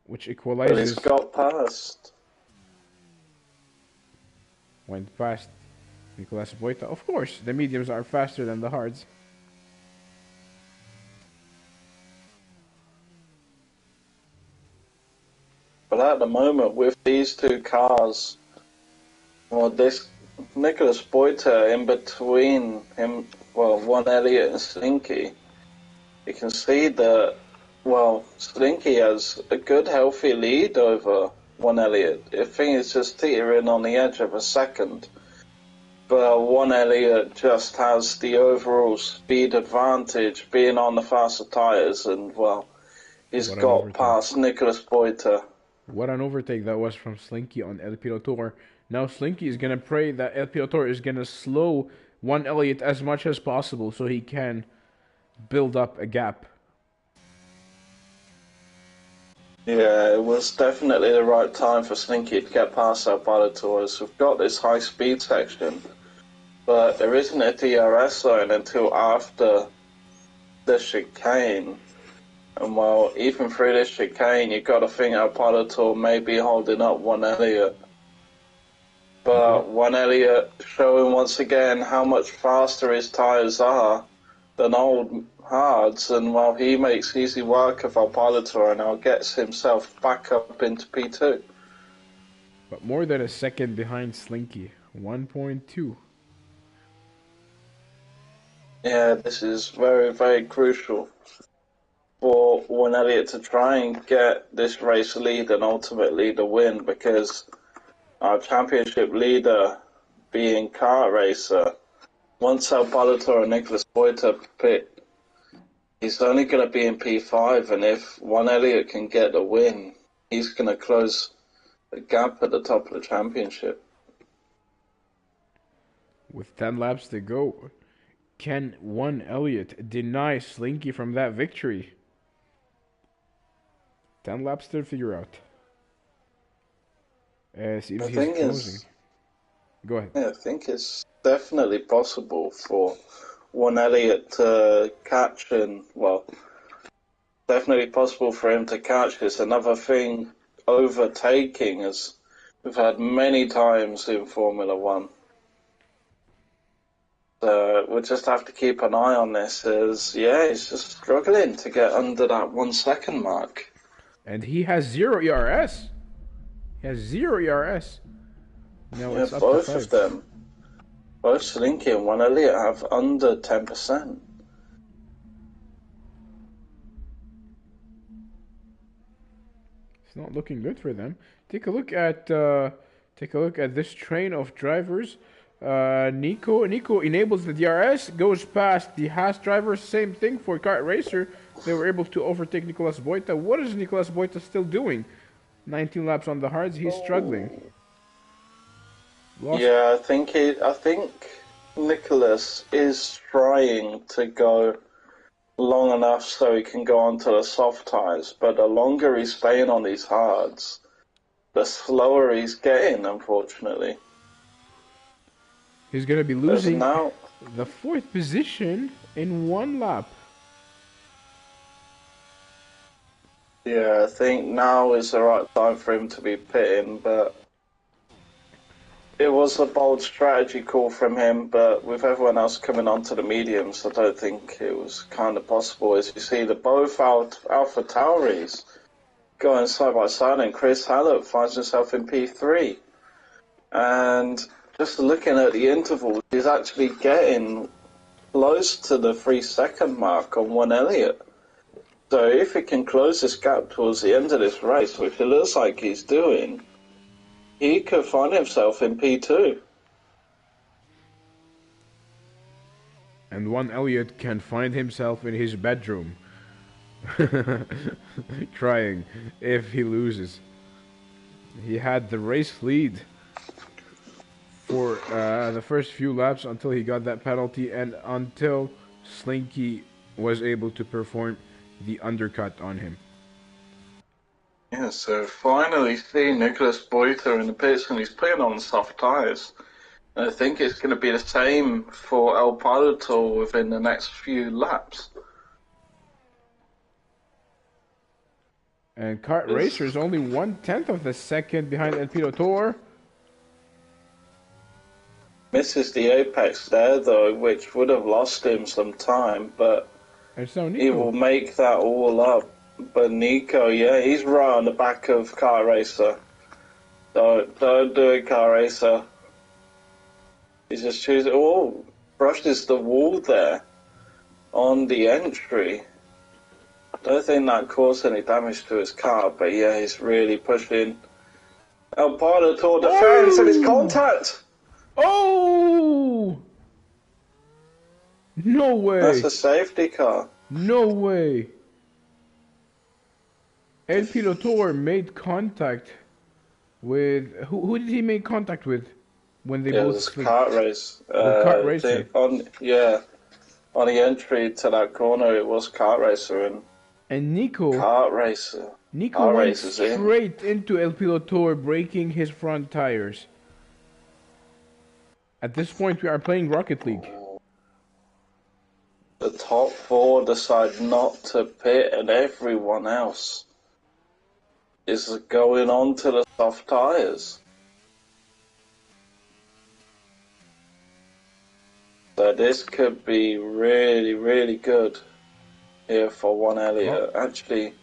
A: Which
B: But he's
A: equalizes.
B: got past.
A: Went past Nicolas Boita. Of course, the mediums are faster than the hards.
B: But at the moment, with these two cars, well, this Nicolas Boita in between him, well, one Elliott and Slinky, you can see that, well, Slinky has a good, healthy lead over one Elliott. I think it's just teetering on the edge of a second. But one Elliott just has the overall speed advantage, being on the faster tyres, and, well, he's got past Nicolas Boita.
A: What an overtake that was from Slinky on El Pilotor. Now Slinky is gonna pray that El Pilotor is gonna slow one Elliott as much as possible so he can build up a gap.
B: Yeah, it was definitely the right time for Slinky to get past El Pilotor, as we've got this high speed section, but there isn't a DRS zone until after the chicane. And well, even through this chicane, you've got to think El Pilotor may be holding up one Elliott. But one Elliott showing once again how much faster his tyres are than old hards, and well, he makes easy work of El Pilotor and now gets himself back up into P2.
A: But more than a second behind Slinky, 1.2.
B: Yeah, this is very, very crucial for one Elliott to try and get this race lead and ultimately the win, because our championship leader being Car Racer, once El Pilotor and Nicolas Boita pit, he's only going to be in P5, and if one Elliott can get the win, he's going to close the gap at the top of the championship.
A: With 10 laps to go, can one Elliott deny Slinky from that victory? 10 laps to figure out. See if he's closing. Go ahead.
B: Yeah, I think it's definitely possible for one Elliott to catch, and well, definitely possible for him to catch. It's another thing, overtaking, as we've had many times in Formula One. So we'll just have to keep an eye on this, as yeah, he's just struggling to get under that 1 second mark.
A: And he has 0 ERS. He has 0 ERS. Now
B: yeah,
A: it's up
B: both
A: to 5.
B: of them, both Slinky and one Elliott, have under 10%.
A: It's not looking good for them. Take a look at this train of drivers. Nico enables the DRS, goes past the Haas drivers. Same thing for Kart Racer. They were able to overtake Nicolas Boita. What is Nicolas Boita still doing? 19 laps on the hards. He's struggling.
B: Yeah, I think Nicholas is trying to go long enough so he can go onto the soft tyres, but the longer he's staying on these hards, the slower he's getting, unfortunately.
A: He's going to be losing now the 4th position in 1 lap.
B: Yeah, I think now is the right time for him to be pitting, but it was a bold strategy call from him, but with everyone else coming onto the mediums, I don't think it was kind of possible. As you see, they're both Alpha Tauris going side by side, and Chris Hallett finds himself in P3. And just looking at the intervals, he's actually getting close to the 3-second mark on one Elliott. So if he can close this gap towards the end of this race, which it looks like he's doing, he could find himself in P2.
A: And one Elliott can find himself in his bedroom crying if he loses. He had the race lead for the first few laps until he got that penalty and until Slinky was able to perform the undercut on him.
B: Yeah, so finally seeing Nicolas Boiter in the pits, and he's putting on soft tyres. And I think it's going to be the same for El Piloto within the next few laps.
A: And Kart Racer is only 1/10 of the second behind El Pilotor.
B: Misses the apex there, though, which would have lost him some time, but he will make that all up. But Nico, yeah, he's right on the back of Kart Racer. Don't do it, Kart Racer. He's just choosing. Oh, brushes the wall there on the entry. I don't think that caused any damage to his car, but yeah, he's really pushing. El Pilotor defends and it's contact.
A: Oh! No way.
B: That's a safety car.
A: No way. El Pilotor made contact with... Who did he make contact with? When they both...
B: It was kart race.
A: Kart Racer.
B: On the entry to that corner, it was Kart Racer
A: and Nico...
B: Kart Racer.
A: Nico went straight into El Pilotor, breaking his front tires. At this point, we are playing Rocket League.
B: The top four decide not to pit, and everyone else is going on to the soft tires. So this could be really, really good here for one Elliott. Oh. Actually,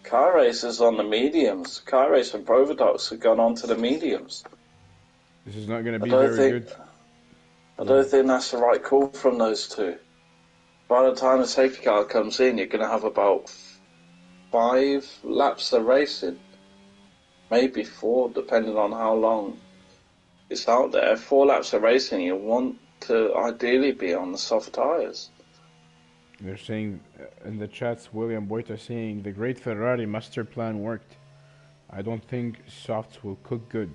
B: Car Racers on the mediums. Car Race and Provodox have gone on to the mediums.
A: This is not going to be very good.
B: I don't think that's the right call from those two. By the time the safety car comes in, you're going to have about 5 laps of racing. Maybe 4, depending on how long it's out there. 4 laps of racing, you want to ideally be on the soft tires.
A: They're saying in the chats, William Boita saying the great Ferrari master plan worked. I don't think softs will cook good.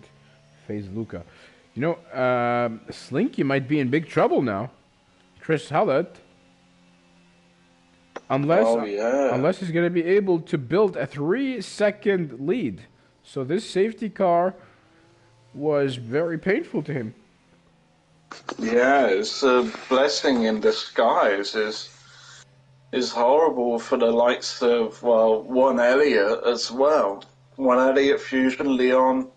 A: Phase Luca. You know, Slinky might be in big trouble now. Chris Hallett. Unless he's going to be able to build a 3-second lead. So this safety car was very painful to him.
B: Yeah, it's a blessing in disguise. Is horrible for the likes of, well, one Elliott as well. One Elliott, Fusion, Leon,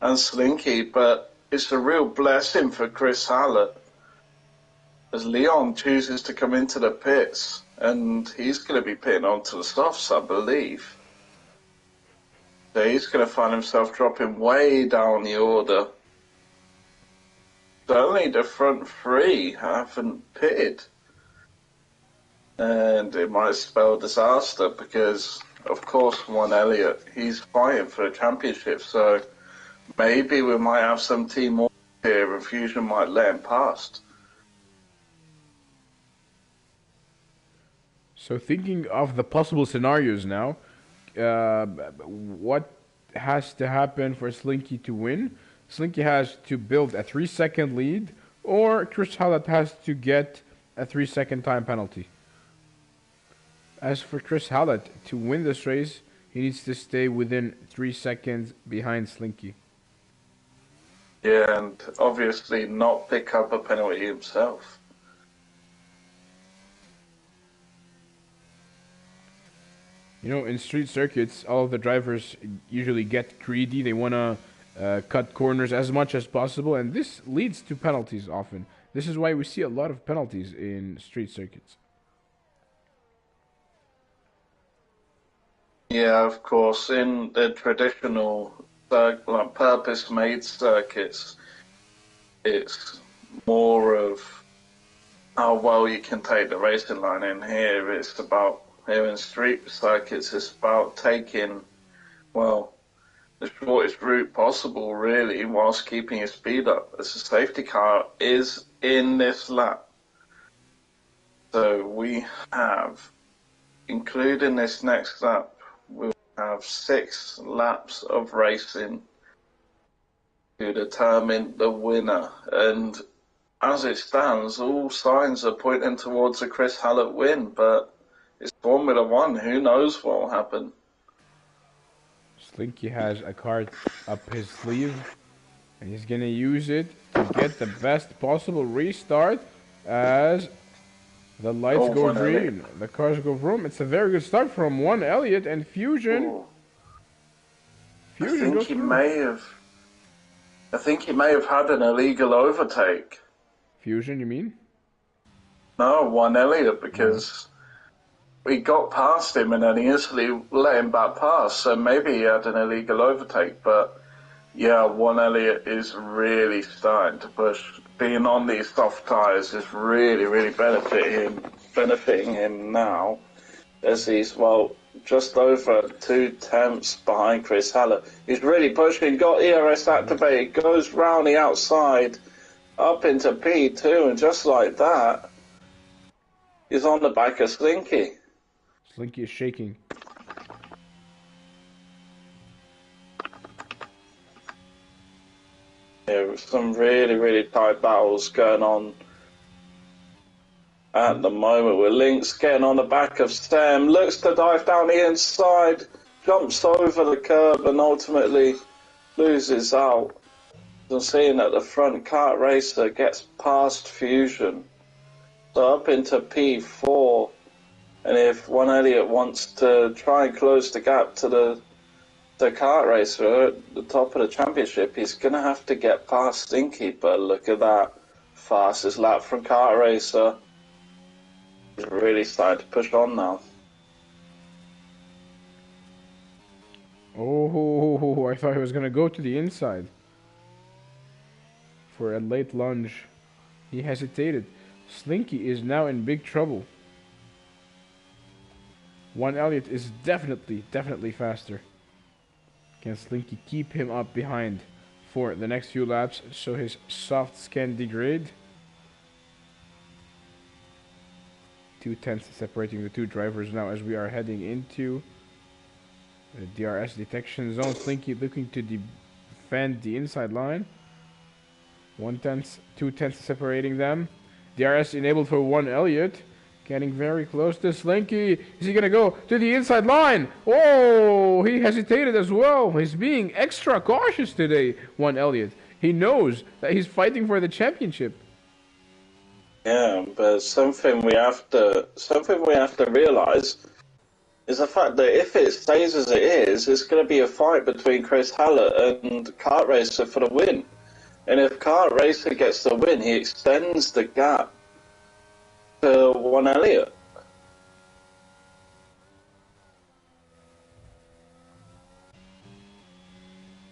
B: and Slinky, but it's a real blessing for Chris Hallett as Leon chooses to come into the pits, and he's going to be pitting onto the softs, I believe. So he's going to find himself dropping way down the order. So only the front 3 haven't pitted. And it might spell disaster because, of course, one Elliott, he's fighting for the championship. So maybe we might have some team order here and Fusion might let him past.
A: So thinking of the possible scenarios now, what has to happen for Slinky to win? Slinky has to build a 3-second lead, or Chris Hallett has to get a 3-second time penalty. As for Chris Hallett, to win this race, he needs to stay within 3 seconds behind Slinky.
B: Yeah, and obviously not pick up a penalty himself.
A: You know, in street circuits, all of the drivers usually get greedy. They want to cut corners as much as possible, and this leads to penalties often. This is why we see a lot of penalties in street circuits.
B: Yeah, of course. In the traditional, purpose-made circuits, It's more of how well you can take the racing line in here. It's about, here in street circuits, it's about taking, well, the shortest route possible, really, whilst keeping your speed up, as the safety car is in this lap. So we have, including this next lap, we'll have 6 laps of racing to determine the winner. And as it stands, all signs are pointing towards a Chris Hallett win, but it's Formula One. Who knows what will happen?
A: Slinky has a card up his sleeve, and he's gonna use it to get the best possible restart as the lights go green. The cars go vroom. It's a very good start from one Elliott and Fusion.
B: Ooh.
A: Fusion
B: I think he may have had an illegal overtake.
A: Fusion, you mean?
B: No, one Elliott, because we got past him and then he instantly let him back past. So maybe he had an illegal overtake, but yeah, one Elliott is really starting to push. Being on these soft tyres is really, really benefiting him now, as he's, well, just over 2 tenths behind Chris Hallett. He's really pushing, got ERS activated, goes round the outside, up into P2, and just like that, he's on the back of Slinky.
A: Slinky is shaking.
B: Yeah, some really, really tight battles going on at the moment with Lynx getting on the back of Sam, looks to dive down the inside, jumps over the curb and ultimately loses out. I'm seeing that the front kart racer gets past Fusion, so up into P4, and if one Elliott wants to try and close the gap to the kart racer at the top of the championship, he's going to have to get past Stinky. But look at that, fastest lap from kart racer. He's really starting to push on now.
A: Oh, I thought he was going to go to the inside for a late lunge. He hesitated. Slinky is now in big trouble. One Elliott is definitely faster. Can Slinky keep him up behind for the next few laps so his softs can degrade? 2 tenths separating the two drivers now as we are heading into the DRS detection zone. Slinky looking to defend the inside line. 1 tenth, 2 tenths separating them. DRS enabled for one Elliott. Getting very close to Slinky. Is he going to go to the inside line? Oh, he hesitated as well. He's being extra cautious today, one Elliott. He knows that he's fighting for the championship.
B: Yeah, but something we have to realize is the fact that if it stays as it is, it's going to be a fight between Chris Hallett and Kart Racer for the win. And if Kart Racer gets the win, he extends the gap to one Elliott.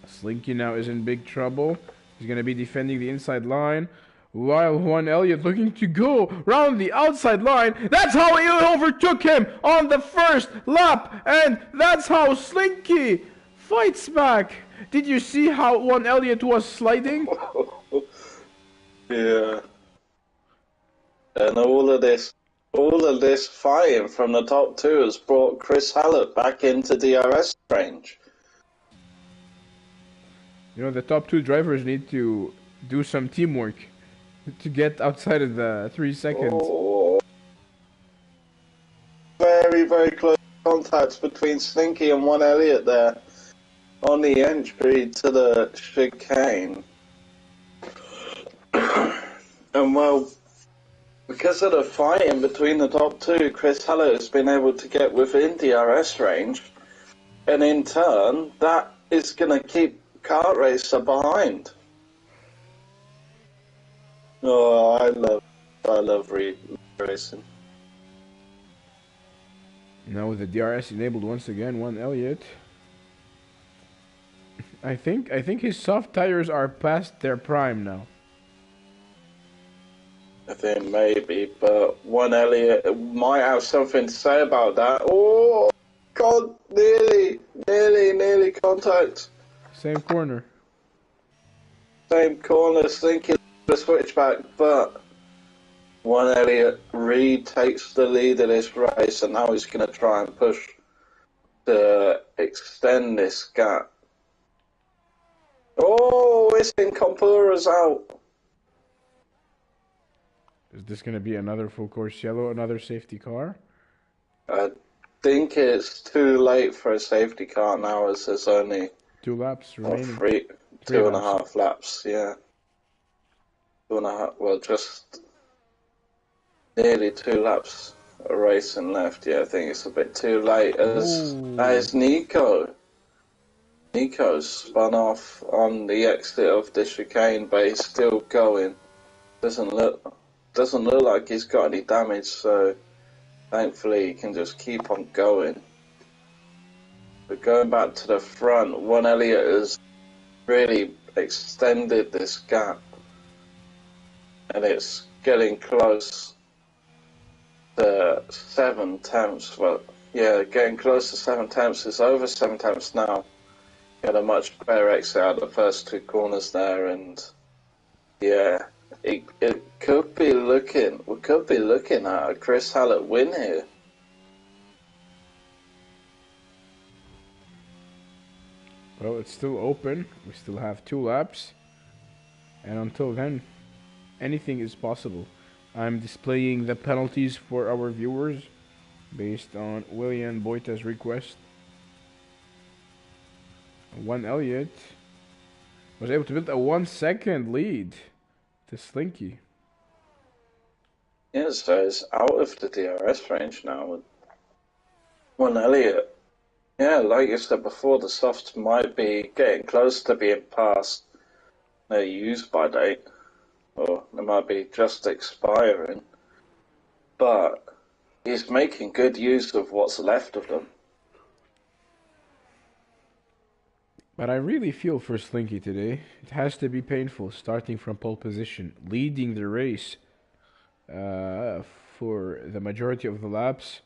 A: Slinky now is in big trouble. He's going to be defending the inside line, while one Elliott looking to go round the outside line. That's how he overtook him on the first lap, and that's how Slinky fights back. Did you see how one Elliott was sliding?
B: Yeah. And all of this fighting from the top two has brought Chris Hallett back into DRS range.
A: You know, the top two drivers need to do some teamwork to get outside of the 3 seconds.
B: Oh. Very, very close contacts between Slinky and one Elliott there on the entry to the chicane. And well, because of the fighting between the top two, Chris Hallett has been able to get within DRS range, and in turn, that is going to keep Kart Racer behind. Oh, I love racing.
A: Now with the DRS enabled once again, one Elliott. I think his soft tires are past their prime now.
B: I think maybe, but one Elliott might have something to say about that. Oh, God, nearly contact.
A: Same corner.
B: Same corner, thinking the switchback, but one Elliott retakes the lead of this race, and now he's going to try and push to extend this gap. Oh, it's in Compura's out.
A: Is this going to be another full course yellow, another safety car?
B: I think it's too late for a safety car now, as there's only
A: 2 laps remaining.
B: Two and a half laps, yeah. 2.5, well, just nearly 2 laps of racing left. Yeah, I think it's a bit too late. As Nico. Nico's spun off on the exit of the chicane, but he's still going. Doesn't look like he's got any damage, so thankfully he can just keep on going. But going back to the front, one Elliott has really extended this gap, and it's getting close to 7 tenths. Well, yeah, getting close to 7 tenths. It's over 7 tenths now. Got a much better exit out of the first 2 corners there, and yeah, it could be looking. We could be looking at a Chris Hallett win here.
A: Well, it's still open. We still have 2 laps, and until then, anything is possible. I'm displaying the penalties for our viewers based on William Boita's request. One Elliott was able to build a 1-second lead to Slinky.
B: Yeah, so it's out of the DRS range now. One Elliott. Yeah, like you said before, the softs might be getting close to being past their use by date, or they might be just expiring. But he's making good use of what's left of them.
A: But I really feel for Slinky today. It has to be painful starting from pole position, leading the race for the majority of the laps,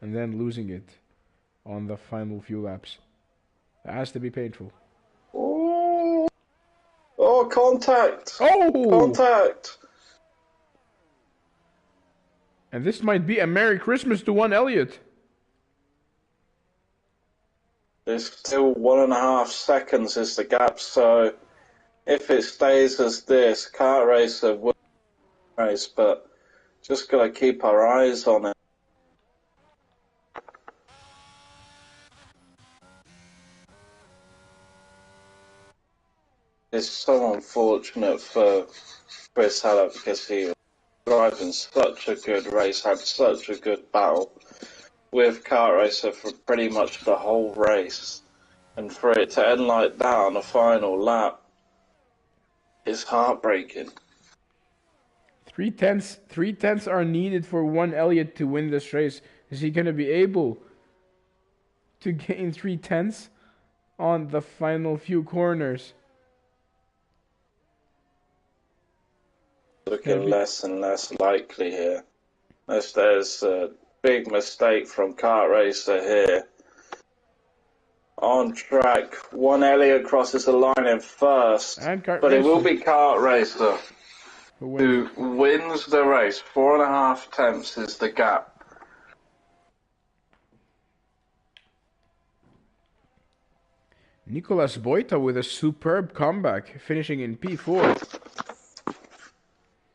A: and then losing it on the final few laps. It has to be painful.
B: Oh, contact!
A: Oh!
B: Contact!
A: And this might be a Merry Christmas to one Elliott.
B: There's still 1.5 seconds is the gap, so if it stays as this, Kart Racer will race, but just gotta keep our eyes on it. It's so unfortunate for Chris Hallett because he was driving such a good race, had such a good battle with Kart Racer for pretty much the whole race, and for it to end like that on the final lap is heartbreaking.
A: 3/10 are needed for one Elliott to win this race. Is he going to be able to gain 3/10 on the final few corners?
B: Looking less and less likely here. Unless there's a big mistake from Kart Racer here. On track, one Elliott crosses the line in first, but it will be Kart Racer who wins the race. 4.5 tenths is the gap.
A: Nicolas Boita with a superb comeback, finishing in P4.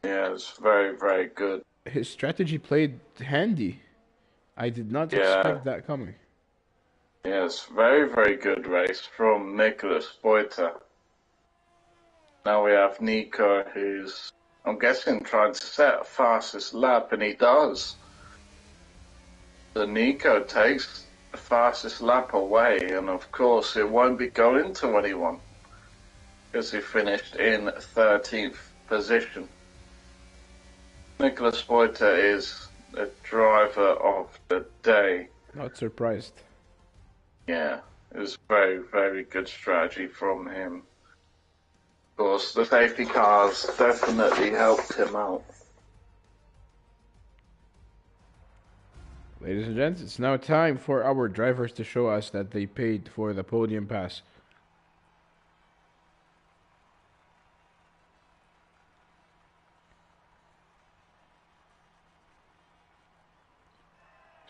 B: Yeah, it's very, very good.
A: His strategy played handy. I did not expect that coming.
B: Yes, very, very good race from Nicolas Boita. Now we have Nico, who's, I'm guessing, trying to set a fastest lap, and he does. So Nico takes the fastest lap away, and of course it won't be going to anyone, because he finished in 13th position. Nicolas Boita is the driver of the day.
A: Not surprised.
B: Yeah, it was very, very good strategy from him. Of course, the safety cars definitely helped him out.
A: Ladies and gents, it's now time for our drivers to show us that they paid for the podium pass.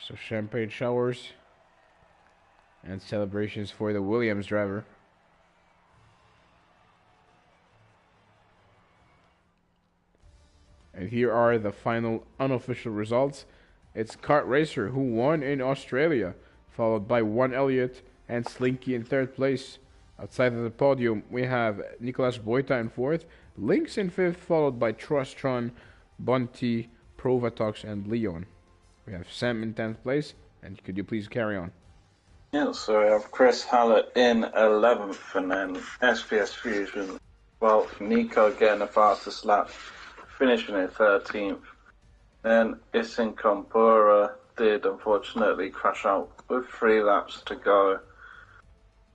A: So champagne showers and celebrations for the Williams driver. And here are the final unofficial results. It's Kart Racer who won in Australia, followed by One Elliott and Slinky in third place. Outside of the podium, we have Nicolas Boita in fourth, Lynx in fifth, followed by Trustron, Bunty, Provatox, and Leon. We have Sam in 10th place, and could you please carry on?
B: Yeah, so we have Chris Hallett in 11th, and then SPS Fusion 12th, Nico getting the fastest lap, finishing in 13th. Then Isin Kompura did unfortunately crash out with 3 laps to go.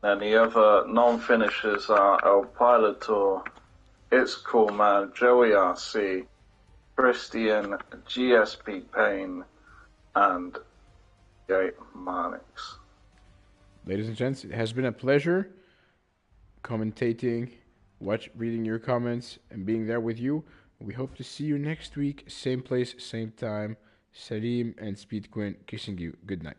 B: Then the other non-finishers are El Pilotor, It's Cool Man, Joey RC, Christian, GSP Payne, and Jay Marnix.
A: Ladies and gents, it has been a pleasure commentating, reading your comments, and being there with you. We hope to see you next week, same place, same time. Salim and Speed Quinn kissing you. Good night.